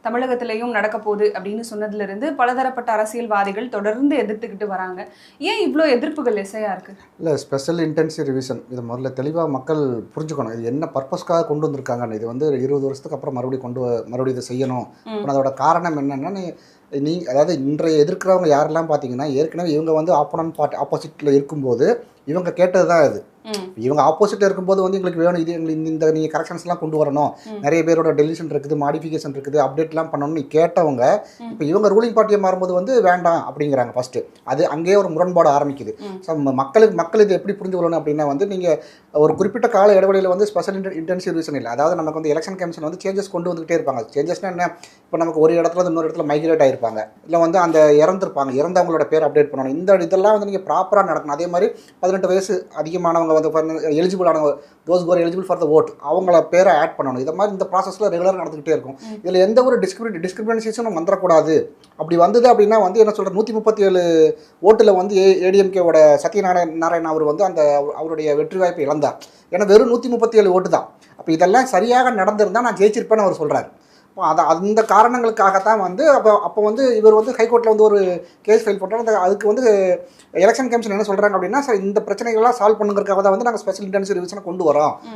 தமிழகத்திலையும் நடக்க போகுது அப்படின்னு சொன்னதுல இருந்து பலதரப்பட்ட அரசியல்வாதிகள் தொடர்ந்து எதிர்த்துக்கிட்டு வராங்க. ஏன் இவ்வளோ எதிர்ப்புகள் எசையா இருக்கு? இல்லை, ஸ்பெஷல் இன்டென்சிவ் ரிவிஷன் இது முதல்ல தெளிவாக மக்கள் புரிஞ்சுக்கணும். இது என்ன பர்பஸ்க்காக கொண்டு வந்திருக்காங்கன்னு. இது வந்து 20 வருஷத்துக்கு அப்புறம் மறுபடியும் இதை செய்யணும். இப்போ அதோட காரணம் என்னென்னா, அதாவது இன்றைய எதிர்க்கிறவங்க யாரெல்லாம் பார்த்தீங்கன்னா, ஏற்கனவே இவங்க வந்து ஆப்போசிட்டில் இருக்கும்போது இவங்க கேட்டது தான் இது. இவங்க ஆப்போசிட்டில் இருக்கும்போது வந்து எங்களுக்கு வேணும், இது எங்களுக்கு இந்த நீங்கள் கரெக்ஷன்ஸ்லாம் கொண்டு வரணும், நிறைய பேரோட டெலிஷன் இருக்குது, மாடிஃபிகேஷன் இருக்குது, அப்டேட்லாம் பண்ணணும்னு கேட்டவங்க இப்போ இவங்க ரூலிங் பார்ட்டியை மாறும்போது வந்து வேண்டாம் அப்படிங்கிறாங்க. ஃபஸ்ட்டு அது அங்கேயே ஒரு முரண்பாடு ஆரம்பிக்குது. ஸோ மக்கள் இது எப்படி புரிஞ்சு கொள்ளணும் அப்படின்னா வந்து, நீங்கள் ஒரு குறிப்பிட்ட கால இடைவெளியில் வந்து ஸ்பெஷல் இன்டென்சிவ் ரிவிஷன் இல்லை, அதாவது நமக்கு வந்து எலெக்ஷன் கமிஷன் வந்து சேஞ்சஸ் கொண்டு வந்துகிட்டே இருப்பாங்க. சேஞ்சஸ்னால் என்ன, இப்போ நமக்கு ஒரு இடத்துல இன்னொரு இடத்துல மைக்ரேட் ஆகிருப்பாங்க, இல்லை வந்து அந்த இறந்தவங்களோட பேர் அப்டேட் பண்ணணும். இதெல்லாம் வந்து நீங்கள் ப்ராப்பராக நடக்கணும். அதே மாதிரி 18 வயசு அதிகமானவங்க வந்து எலிஜிபிள் ஆனவங்க, those core eligible for the vote, அவங்கள பேரை ஆட் பண்ணணும். இதை மாதிரி இந்த ப்ராசஸில் ரெகுலராக நடந்துகிட்டே இருக்கும். இதில் எந்த ஒரு டிஸ்கிரிமினேஷனும் வந்துடக்கூடாது. அப்படி வந்தது அப்படின்னா வந்து என்ன சொல்கிற, 137 ஓட்டில் வந்து ஏடிஎம்கேவோட சத்யநாராயணன் அவர் வந்து அவருடைய வெற்றி வாய்ப்பை இழந்தார். ஏன்னா வெறும் 137 ஓட்டு தான். அப்போ இதெல்லாம் சரியாக நடந்திருந்தால் நான் ஜெயிச்சிருப்பேன்னு அவர் சொல்கிறார். அந்த காரணங்களுக்காகத்தான் வந்து அப்போ வந்து இவர் வந்து ஹைகோர்ட்டில் வந்து ஒரு கேஸ் ஃபைல் பண்ணுறாங்க. அதுக்கு வந்து எலெக்ஷன் கமிஷன் என்ன சொல்கிறாங்க அப்படின்னா, சார் இந்த பிரச்சனைகள்லாம் சால்வ் பண்ணுங்கிறதுக்காக தான் வந்து நாங்கள் ஸ்பெஷல் இன்டென்சிவ் ரிவிஷனை கொண்டு வரோம்.